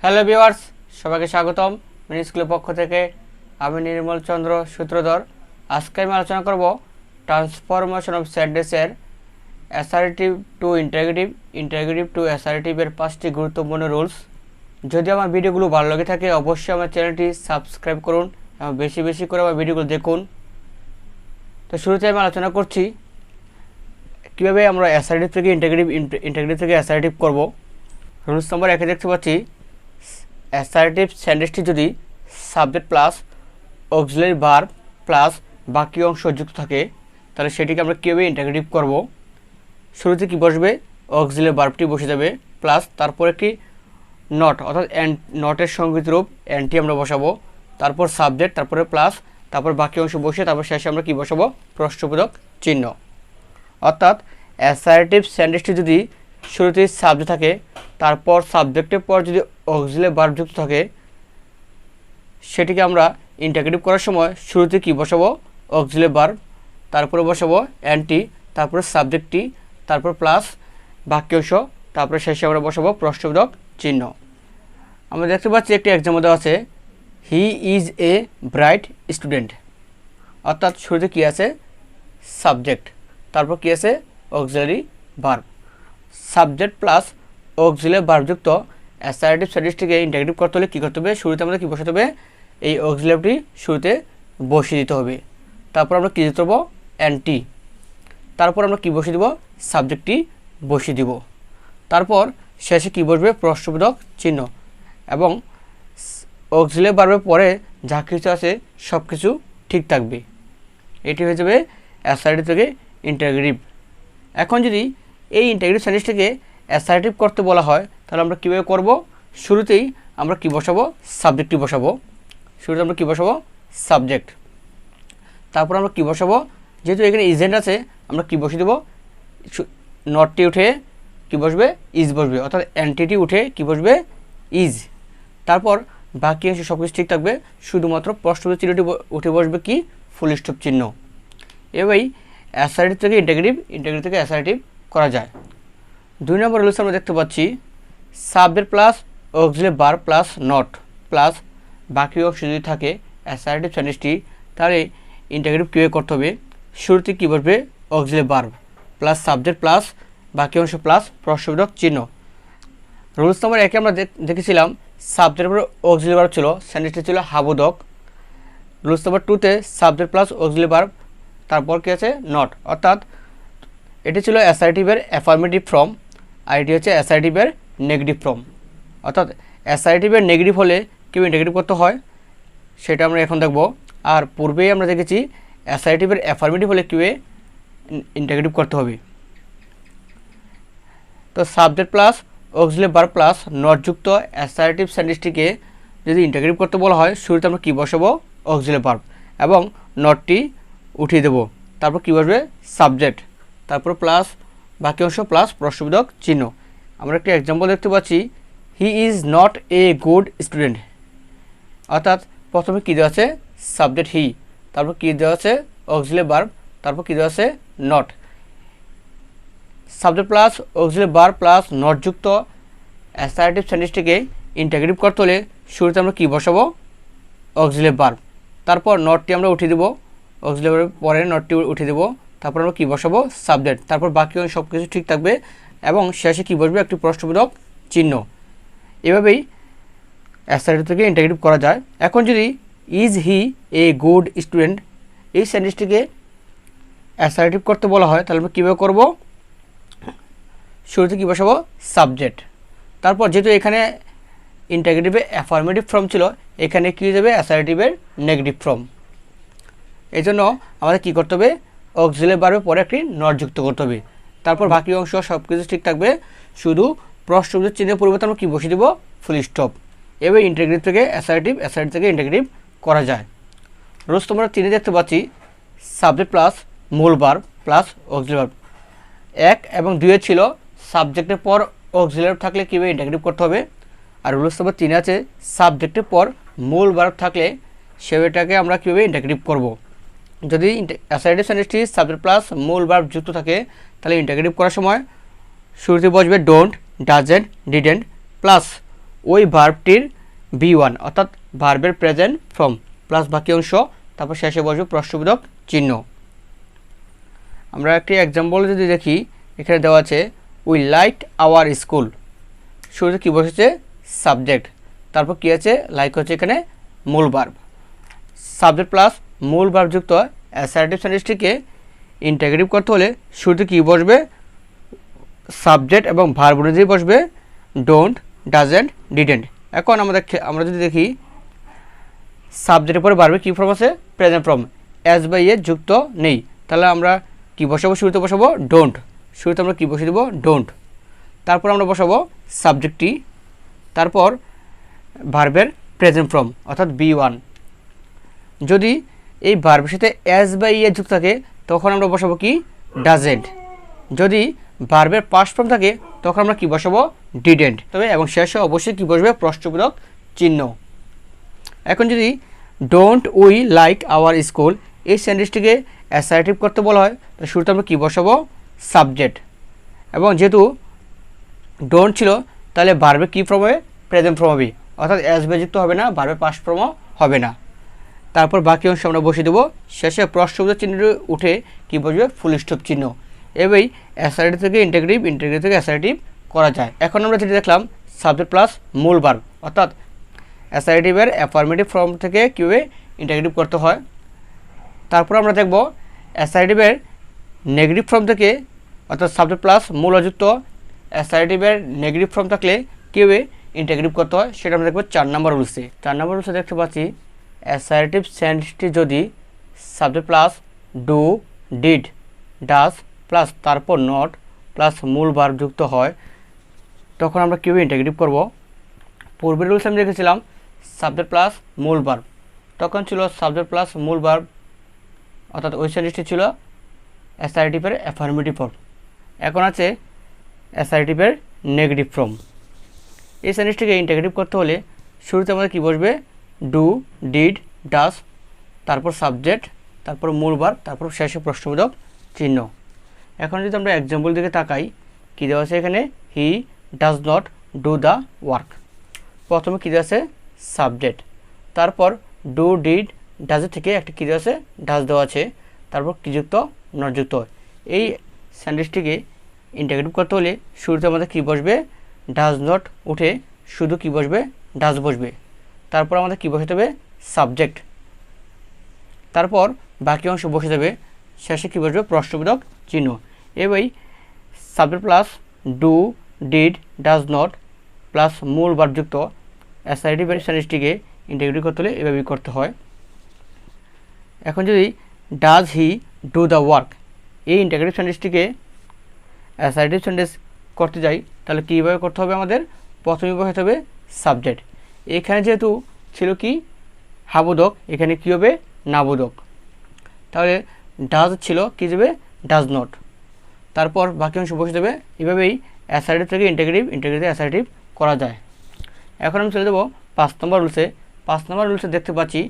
Hello viewers, সবাইকে স্বাগতম mini স্কুলের পক্ষ থেকে। আমি নির্মল চন্দ্র সূত্রধর। আজকে আমি আলোচনা করব ট্রান্সফরমেশন অফ সেন্টেন্সের assertive to interrogative, interrogative to অ্যাসার্টিভের 5টি গুরুত্বপূর্ণ রুলস। যদি আমার ভিডিওগুলো ভালো লাগে থাকে অবশ্যই আমার চ্যানেলটি সাবস্ক্রাইব করুন এবং বেশি বেশি করে আমার ভিডিওগুলো দেখুন। তো শুরুতে আমি আলোচনা করছি কীভাবে আমরা অ্যাসার্টিভ থেকে ইন্টারগেটিভ, ইন্টারগেটিভ থেকে অ্যাসার্টিভ করব। রুলস নম্বর 1 দেখতে পাচ্ছি, অ্যাসার্টিভ সেন্টেন্সটি যদি subject plus auxiliary verb plus বাকি অংশ যুক্ত থাকে তাহলে সেটিকে আমরা কীভাবে ইন্টারগেটিভ করব। শুরুতে কি বসবে, অক্সিলারি ভার্বটি বসে যাবে প্লাস তারপর একটি নট অর্থাৎ নটের সংগীত রূপ এনটি আমরা বসাবো, তারপর সাবজেক্ট, তারপরে প্লাস, তারপর বাকি অংশ বসে তারপর শেষে আমরা কি বসাবো, প্রশ্নবোধক চিহ্ন। অর্থাৎ অ্যাসার্টিভ সেন্টেন্সটি যদি শুরুতেই সাবজেক্ট থাকে তারপর সাবজেক্টের পর যদি অক্সিলারি ভার্ব যুক্ত থাকে সেটিকে আমরা ইন্টারগেটিভ করার সময় শুরুতে কি বসাবো, অক্সিলারি ভার্ব, তারপরে বসাবো এনটি, তারপরে সাবজেক্টটি, তারপর প্লাস বাক্য অংশ, তারপরে শেষে আমরা বসাবো প্রশ্নবোধক চিহ্ন। আমরা দেখতে পাচ্ছি একটি এক্সাম্পল দেওয়া আছে, he is a bright student. অর্থাৎ শুরুতে কি আছে, সাবজেক্ট, তারপর কি আছে, auxiliary verb. Subject plus auxiliary verb যুক্ত অ্যাসার্টিভ সেন্টেন্সটিকে ইন্টারগেটিভ করতে হলে কী করতে হবে, শুরুতে আমাদের কী বসাতে হবে, এই অক্সিলারিটি শুরুতে বসিয়ে দিতে হবে। তারপর আমরা কী দিতে হবে, এনটি, তারপর আমরা কী বসিয়ে দেবো, সাবজেক্টটি বসিয়ে দিব, তারপর শেষে কী বসবে, প্রশ্নবোধক চিহ্ন, এবং অক্সিলারি ভার্বের পরে যা কিছু আছে সব কিছু ঠিক থাকবে। এটি হয়ে যাবে অ্যাসার্টিভ থেকে ইন্টারগেটিভ। এখন যদি এই ইন্টারগেটিভ সেন্টেন্সটিকে অ্যাসার্টিভ করতে বলা হয় তাহলে আমরা কীভাবে করব, শুরুতেই আমরা কী বসাবো, সাবজেক্টটি বসাবো। শুরুতে আমরা কী বসাবো, সাবজেক্ট, তারপর আমরা কী বসাবো, যেহেতু এখানে ইজেন্ট আছে আমরা কী বসিয়ে দেবো, নটটি উঠে কী বসবে, ইজ বসবে, অর্থাৎ এন্টিটি উঠে কী বসবে, ইজ। তারপর বাকি অংশ সব কিছু ঠিক থাকবে, শুধুমাত্র প্রশ্নবোধক চিহ্নটি উঠে বসবে কি, ফুল স্টপ চিহ্ন। এভাবেই অ্যাসার্টিভ থেকে ইন্টারগেটিভ, ইন্টারগেটিভ থেকে অ্যাসার্টিভ করা যায়। 2 নম্বর রুলস আমরা দেখতে পাচ্ছি, subject plus auxiliary verb plus not plus বাকি অংশ যদি থাকে অ্যাসার্টিভ সেন্টেন্সটি, তাহলে ইন্টারগেটিভ কীভাবে করতে হবে। শুরুতে কী বসবে, auxiliary verb plus subject plus বাকি অংশ প্লাস প্রশ্নবোধক চিহ্ন। রুলস নম্বর 1 আমরা দেখেছিলাম সাবজেক্টের পরে অক্সিলারি ভার্ব ছিল, সেন্টেন্সটি ছিল হাবোধক। রুলস নম্বর 2তে সাবজেক্ট প্লাস অক্সিলারি ভার্ব, তারপর কী আছে, নট। অর্থাৎ এটি ছিল অ্যাসার্টিভের অ্যাফার্মেটিভ ফর্ম আর এটি হচ্ছে অ্যাসার্টিভের নেগেটিভ ফর্ম। অর্থাৎ অ্যাসার্টিভের নেগেটিভ হলে কেউ ইন্টারগেটিভ করতে হয় সেটা আমরা এখন দেখব। আর পূর্বেই আমরা দেখেছি অ্যাসার্টিভের অ্যাফার্মেটিভ হলে কেউ ইন্টারগেটিভ করতে হবে। তো subject plus auxiliary verb plus not যুক্ত অ্যাসার্টিভ সেন্টেন্সটিকে যদি ইন্টারগেটিভ করতে বলা হয় শুরুতে আমরা কী বসাবো, অক্সিলারি ভার্ব এবং নটটি উঠিয়ে দেবো, তারপর কী বসবে, সাবজেক্ট, তারপর প্লাস বাকি অংশ প্লাস প্রশ্নবোধক চিহ্ন। আমরা একটি এক্সাম্পল দেখতে পাচ্ছি, he is not a good student. অর্থাৎ প্রথমে কী দেওয়া আছে, সাবজেক্ট হি, তারপর কী দেওয়া আছে, অক্সিলারি ভার্ব, তারপর কী দেওয়া আছে, not. Subject plus auxiliary verb plus not যুক্ত অ্যাসার্টিভ সেন্টেন্সটিকে ইন্টারগেটিভ করতে হলে শুরুতে আমরা কী বসাবো, অক্সিলারি ভার্ব, তারপর নটটি আমরা উঠিয়ে দেবো, অক্সিলারি ভার্বের পরে নটটি উঠিয়ে দেবো, তারপর আমরা কী বসাবো, সাবজেক্ট, তারপর বাকি সব কিছু ঠিক থাকবে এবং শেষে কী বসবে, একটি প্রশ্নবোধক চিহ্ন। এভাবেই অ্যাসার্টিভ থেকে ইন্টারগেটিভ করা যায়। এখন যদি is he a good student এই সেন্টেন্সটিকে অ্যাসার্টিভ করতে বলা হয় তাহলে আমরা কীভাবে করব, শুরুতে কী বসাবো, সাবজেক্ট, তারপর যেহেতু এখানে ইন্টারগেটিভে অ্যাফার্মেটিভ ফর্ম ছিল এখানে কী হয়ে যাবে, অ্যাসার্টিভের নেগেটিভ ফর্ম। এই জন্য আমাদের কী করতে হবে, অক্সিলারি ভার্বের পরে একটি নট যুক্ত করতে হবে, তারপর বাকি অংশ সব কিছু ঠিক থাকবে, শুধু প্রশ্নবোধক চিহ্নের পরিবর্তে আমরা কী বসিয়ে দেবো, ফুল স্টপ। এভাবে ইন্টারগেটিভ থেকে অ্যাসার্টিভ, অ্যাসার্টিভ থেকে ইন্টারগেটিভ করা যায়। রোজ তোমরা 3 দেখতে পাচ্ছি, সাবজেক্ট প্লাস মূল ভার্ব প্লাস অক্সিলারি ভার্ব। 1 এবং 2 ছিল সাবজেক্টের পর অক্সিলারি থাকলে কীভাবে ইন্টারগেটিভ করতে হবে, আর রুলস নম্বর 3 আছে সাবজেক্টের পর মূল ভার্ব থাকলে সেটাকে আমরা কীভাবে ইন্টারগেটিভ করব। যদি অ্যাসার্টিভ সেন্টেন্সটি সাবজেক্ট প্লাস মূল ভার্ব যুক্ত থাকে তাহলে ইন্টারগেটিভ করার সময় শুরুতে বসবে ডোন্ট, ডাজেন্ট, ডিডেন্ট প্লাস ওই ভার্বটির B1 অর্থাৎ ভার্বের প্রেজেন্ট ফর্ম প্লাস বাকি অংশ, তারপর শেষে বসবে প্রশ্নবোধক চিহ্ন। আমরা একটি এক্সাম্পল যদি দেখি, এখানে দেওয়া আছে উই লাইক আওয়ার স্কুল। শুরুতে কী বসেছে? সাবজেক্ট, তারপর কী আছে? লাইক হচ্ছে এখানে মূল ভার্ব। সাবজেক্ট প্লাস মূল ভার্ব যুক্ত অ্যাসার্টিভ সেন্টেন্সটিকে ইন্টিগ্রেট করতে হলে শুরুতে কী বসবে? সাবজেক্ট এবং ভার্ব অনুযায়ী বসবে ডোন্ট, ডাজেন্ট, ডিডেন্ট। এখন আমরা যদি দেখি সাবজেক্টের পরে ভার্বে কী ফর্ম আছে? প্রেজেন্ট ফর্ম, এস বাই এ যুক্ত নেই, তাহলে আমরা কী বসাবো? শুরুতে বসাবো ডোন্ট। শুরুতে আমরা কী বসিয়ে দেবো? ডোন্ট। তারপর আমরা বসাবো সাবজেক্টটি, তারপর ভার্বের প্রেজেন্ট ফর্ম অর্থাৎ B1। যদি এই ভার্বের সাথে এস বাই এ যুক্ত থাকে তখন আমরা বসাবো কি? ডাজেন্ট। যদি ভার্বের পাস্ট ফর্ম থাকে তখন আমরা কি বসাবো? ডিডেন্ট। তবে এবং শেষে অবশ্যই কি বসবে? প্রশ্নবোধক চিহ্ন। এখন যদি don't we like our school এই সেন্টেন্সটিকে অ্যাসার্টিভ করতে বলা হয়, তো শুরুতে আমরা কী বসাবো? সাবজেক্ট। এবং যেহেতু ডোন্ট ছিল তাহলে ভার্বের কী ফর্ম হবে? প্রেজেন্ট ফর্ম হবে, অর্থাৎ এস বাই যুক্ত হবে না, ভার্বের পাস্ট ফর্মও হবে না। তারপর বাকি অংশ আমরা বসিয়ে দেবো। শেষে প্রশ্নবোধক চিহ্নটি উঠে কী বসবে? ফুল স্টপ চিহ্ন। এভাবেই অ্যাসার্টিভ থেকে ইন্টিগ্রেটিভ, ইন্টিগ্রেটিভ থেকে অ্যাসার্টিভ করা যায়। এখন আমরা যেটি দেখলাম সাবজেক্ট প্লাস মূল ভার্ব, অর্থাৎ অ্যাসার্টিভের অ্যাফার্মেটিভ ফর্ম থেকে কীভাবে ইন্টিগ্রেটিভ করতে হয়। তারপর আমরা দেখব অ্যাসার্টিভের নেগেটিভ ফর্ম থেকে, অর্থাৎ সাবজেক্ট প্লাস মূল অযুক্ত অ্যাসার্টিভের নেগেটিভ ফর্ম থাকলে কীভাবে ইন্টিগ্রেটিভ করতে হয় সেটা আমরা দেখব 4 নম্বর রুলসে। 4 নম্বর রুলসে দেখতে পাচ্ছি অ্যাসার্টিভ সেন্টেন্সটি যদি subject plus do, did, does plus তারপর নট প্লাস মূল ভার্ব যুক্ত হয় তখন আমরা কীভাবে ইন্টিগ্রেটিভ করব। পূর্বের রুলস আমি দেখেছিলাম সাবজেক্ট প্লাস মূল ভার্ব, তখন ছিল সাবজেক্ট প্লাস মূল ভার্ব, অর্থাৎ ওই সেন্টেন্সটি ছিল অ্যাসার্টিভের অ্যাফার্মেটিভ ফর্ম। এখন আছে অ্যাসার্টিভের নেগেটিভ ফর্ম। এই সেন্টেন্সটিকে ইন্টিগ্রেটিভ করতে হলে শুরুতে আমাদের কী বসবে? ডু, ডিড, ডাজ, তারপর সাবজেক্ট, তারপর মূল ভার্ব, তারপর শেষে প্রশ্নবোধক চিহ্ন। এখন যদি আমরা এক্সাম্পল দিকে তাকাই, কী দেওয়া আছে এখানে? He does not do the work. প্রথমে কী দেওয়া আছে? সাবজেক্ট, তারপর ডু, ডিড, ডাজের থেকে একটা কী দেওয়া আছে? ডাজ দেওয়া আছে, তারপর কী যুক্ত? নট যুক্ত। এই সেন্টেন্সটিকে ইন্টিগ্রেটিভ করতে হলে শুরুতে আমাদের কী বসবে? ডাজ নট উঠে শুধু কী বসবে? ডাজ বসবে। তারপর আমাদের কী বসাতে হবে? সাবজেক্ট, তারপর বাকি অংশ বসে যাবে, শেষে কী বসবে? প্রশ্নবোধক চিহ্ন। এভাবেই subject plus do, did, does not plus মূল ভার্বযুক্ত অ্যাসার্টিভ সেন্টেন্সটিকে ইন্টিগ্রেটিভ করতে হলে এভাবেই করতে হয়। এখন যদি does he do the work এই ইন্টিগ্রেটিভ সেন্টেন্সটিকে অ্যাসার্টিভ সেন্টেন্স করতে যাই তাহলে কীভাবে করতে হবে? আমাদের প্রথমে বসাতে হবে সাবজেক্ট। এখানে যেহেতু ছিল কি? হাবোধক, এখানে কী হবে? নাবোধক। তাহলে ডাজ ছিল, কী যাবে? Does not. তারপর বাকি অংশ বসে দেবে। এভাবেই অ্যাসার্টিভ থেকে ইন্টিগ্রেটিভ, ইন্টিগ্রেটিভ অ্যাসার্টিভ করা যায়। এখন আমি চলে দেবো 5 নম্বর রুলসে। 5 নম্বর রুলসে দেখতে পাচ্ছি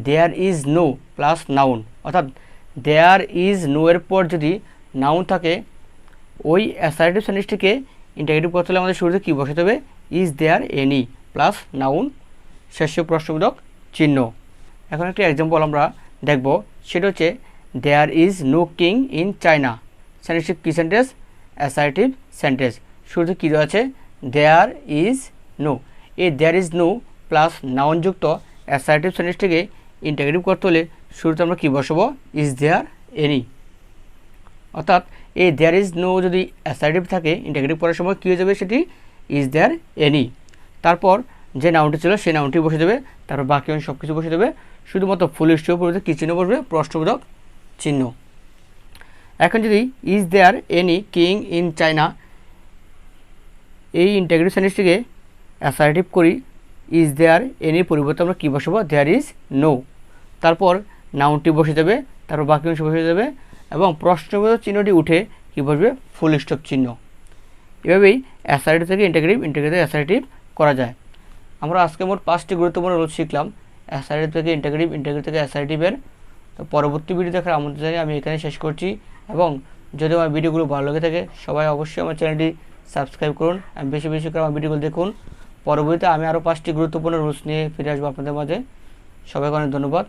there is no plus noun, অর্থাৎ দেয়ার ইজ নো এর পর যদি নাউন থাকে ওই অ্যাসার্টিভ সেন্টেন্সটিকে ইন্টিগ্রেটিভ করতে হলে আমাদের শুরুতে কী বসাতে হবে? Is there any plus noun শেষে প্রশ্নবোধক চিহ্ন। এখন একটি এক্সাম্পল আমরা দেখব, সেটা হচ্ছে there is no king in China. সেন্টেন্সটি কী সেন্টেন্স? Assertive sentence. শুরুতে কী দেওয়া আছে? There is no. এই there is no plus noun যুক্ত অ্যাসার্টিভ সেন্টেন্সটিকে ইন্টিগ্রেটিভ করতে হলে শুরুতে আমরা কী বসাবো? Is there any. অর্থাৎ এই দেয়ার ইজ নো যদি অ্যাসার্টিভ থাকে ইন্টিগ্রেটিভ করার সময় কী হয়ে যাবে? সেটি ইজ দেয়ার এনি। তারপর যে নাউনটি ছিল সেই নাউনটি বসে দেবে, তারপর বাকি অংশ সব কিছু বসে দেবে, শুধুমাত্র ফুল স্টপ পরিবর্তে কী চিহ্ন বসবে? প্রশ্নবোধক চিহ্ন। এখন যদি is there any king in China এই ইন্টিগ্রেটিভ সেন্টেন্সটিকে অ্যাসার্টিভ করি, ইজ দেয়ার এনির পরিবর্তে আমরা কী বসাবো? There is no. তারপর নাউনটি বসে যাবে, তারপর বাকি অংশ বসে যাবে এবং প্রশ্নবোধক চিহ্নটি উঠে কী বসবে? ফুল স্টপ চিহ্ন। এভাবেই অ্যাসার্টিভ থেকে ইন্টিগ্রেটিভ, ইন্টিগ্রেটিভ অ্যাসার্টিভ করা যায়। আমরা আজকে মোট 5টি গুরুত্বপূর্ণ রুল শিখলাম অ্যাসার্টিভ থেকে ইন্টিগ্রেটিভ, ইন্টিগ্রেটিভ থেকে অ্যাসার্টিভের। তো পরবর্তী ভিডিও দেখার আমন্ত্রণ জানিয়ে আমি এখানে শেষ করছি। এবং যদি আমার ভিডিওগুলো ভালো লেগে থাকে সবাই অবশ্যই আমার চ্যানেলটি সাবস্ক্রাইব করুন, বেশি বেশি করে আমার ভিডিওগুলো দেখুন। পরবর্তীতে আমি আরও 5টি গুরুত্বপূর্ণ রুলস নিয়ে ফিরে আসবো আপনাদের মাঝে। সবাইকে অনেক ধন্যবাদ।